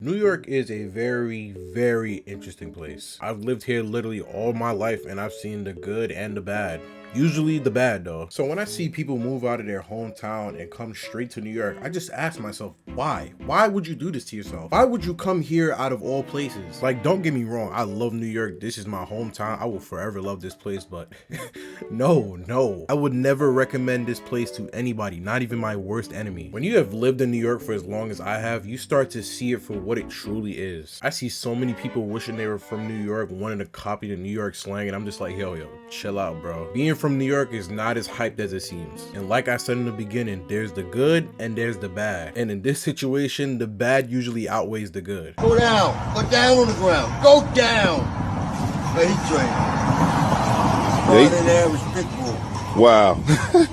New York is a very, very interesting place. I've lived here literally all my life and I've seen the good and the bad. Usually the bad though. So when I see people move out of their hometown and come straight to New York, I just ask myself, why? Why would you do this to yourself? Why would you come here out of all places? Like, don't get me wrong, I love New York. This is my hometown. I will forever love this place, but no. I would never recommend this place to anybody, not even my worst enemy. When you have lived in New York for as long as I have, you start to see it for what it truly is. I see so many people wishing they were from New York, wanting to copy the New York slang, and I'm just like, yo, chill out, bro. Being from New York is not as hyped as it seems. And like I said in the beginning, there's the good and there's the bad. And in this situation, the bad usually outweighs the good. Go down on the ground. Go down. Hey, he trained. Started in there was pit bull. Wow.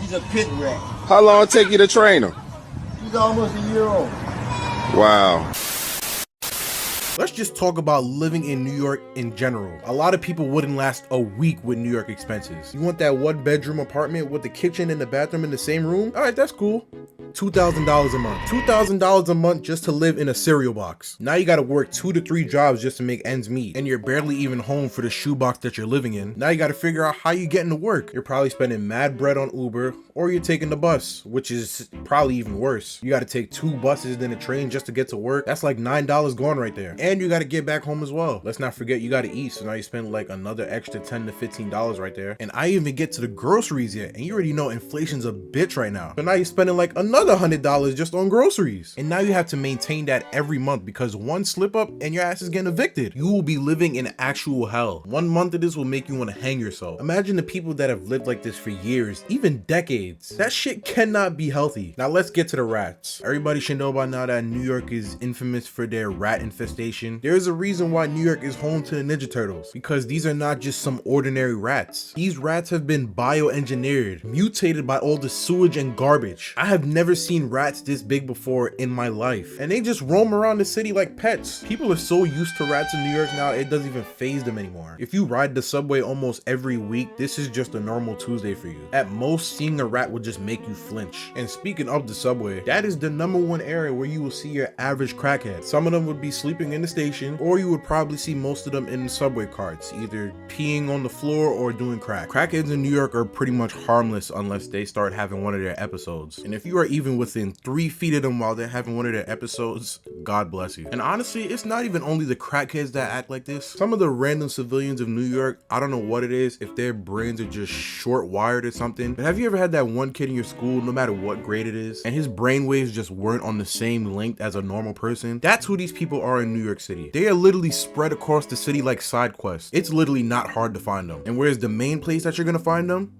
He's a pit rat. How long it take you to train him? He's almost a year old. Wow. Let's just talk about living in New York in general. A lot of people wouldn't last a week with New York expenses. You want that 1-bedroom apartment with the kitchen and the bathroom in the same room? All right, that's cool. $2,000 a month. $2,000 a month just to live in a cereal box. Now you gotta work 2 to 3 jobs just to make ends meet. And you're barely even home for the shoebox that you're living in. Now you gotta figure out how you getting to work. You're probably spending mad bread on Uber, or you're taking the bus, which is probably even worse. You gotta take 2 buses then a train just to get to work. That's like $9 gone right there. And you gotta get back home as well. Let's not forget you gotta eat, so now you spend like another extra $10 to $15 right there. And I even get to the groceries yet, and you already know inflation's a bitch right now. So now you're spending like another $100 just on groceries. And now you have to maintain that every month because one slip up and your ass is getting evicted. You will be living in actual hell. 1 month of this will make you want to hang yourself. Imagine the people that have lived like this for years, even decades. That shit cannot be healthy. Now let's get to the rats. Everybody should know by now that New York is infamous for their rat infestation. There's a reason why New York is home to the Ninja Turtles, because these are not just some ordinary rats. These rats have been bioengineered, mutated by all the sewage and garbage. I have never seen rats this big before in my life, and they just roam around the city like pets. People are so used to rats in New York now, it doesn't even faze them anymore. If you ride the subway almost every week, this is just a normal Tuesday for you. At most, seeing a rat will just make you flinch. And speaking of the subway, that is the #1 area where you will see your average crackhead. Some of them would be sleeping in the station, or you would probably see most of them in subway carts, either peeing on the floor or doing crack. Crackheads in New York are pretty much harmless unless they start having one of their episodes. And if you are even within 3 feet of them while they're having one of their episodes, God bless you. And honestly, it's not even only the crackheads that act like this. Some of the random civilians of New York, I don't know what it is, if their brains are just short wired or something. But have you ever had that one kid in your school, no matter what grade it is, and his brain waves just weren't on the same length as a normal person? That's who these people are in New York City. They are literally spread across the city like side quests. It's literally not hard to find them. And where's the main place that you're gonna find them?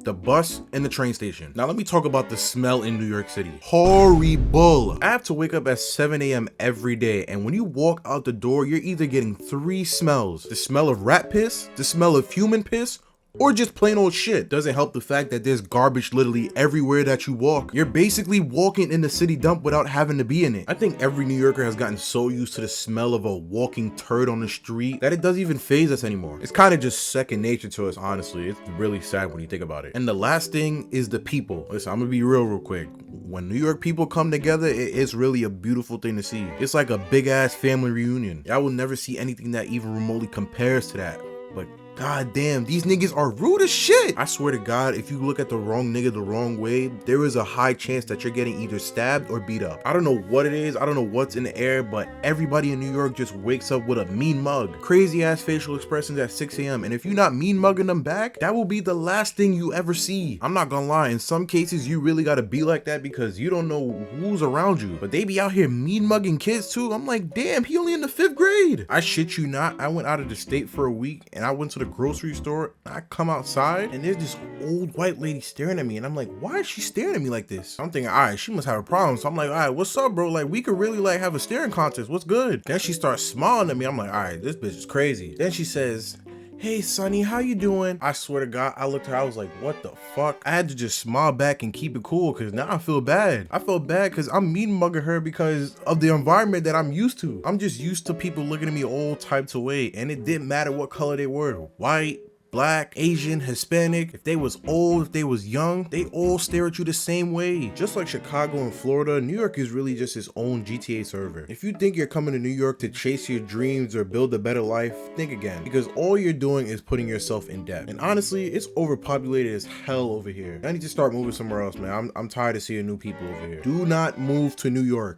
The bus and the train station. Now let me talk about the smell in New York City. Horrible. I have to wake up at 7 a.m. every day, and when you walk out the door, you're either getting 3 smells. The smell of rat piss, the smell of human piss, or just plain old shit. Doesn't help the fact that there's garbage literally everywhere that you walk. You're basically walking in the city dump without having to be in it. I think every New Yorker has gotten so used to the smell of a walking turd on the street that it doesn't even faze us anymore. It's kind of just second nature to us, honestly. It's really sad when you think about it. And the last thing is the people. Listen, I'm gonna be real quick. When New York people come together, it's really a beautiful thing to see. It's like a big ass family reunion. I will never see anything that even remotely compares to that. But god damn, these niggas are rude as shit. I swear to God, if you look at the wrong nigga the wrong way, there is a high chance that you're getting either stabbed or beat up. I don't know what it is, I don't know what's in the air, but everybody in New York just wakes up with a mean mug. Crazy ass facial expressions at 6 a.m. And if you're not mean mugging them back, that will be the last thing you ever see. I'm not gonna lie, in some cases you really gotta be like that because you don't know who's around you. But they be out here mean mugging kids too. I'm like, damn, he only in the 5th grade. I shit you not, I went out of the state for a week and I went to the grocery store. I come outside and there's this old white lady staring at me, and I'm like, why is she staring at me like this? I'm thinking, all right, she must have a problem. So I'm like, all right, what's up, bro? Like, we could really like have a staring contest. What's good? Then she starts smiling at me. I'm like, all right, this bitch is crazy. Then she says, hey Sonny, how you doing? I swear to God, I looked at her, I was like, what the fuck? I had to just smile back and keep it cool because now I feel bad. I felt bad because I'm mean mugging her because of the environment that I'm used to. I'm just used to people looking at me all types of way, and it didn't matter what color they were. White, black, Asian, Hispanic, if they was old, if they was young, they all stare at you the same way. Just like Chicago and Florida, New York is really just its own GTA server. If you think you're coming to New York to chase your dreams or build a better life, think again, because all you're doing is putting yourself in debt. And honestly, it's overpopulated as hell over here. I need to start moving somewhere else, man. I'm tired of seeing new people over here. Do not move to New York.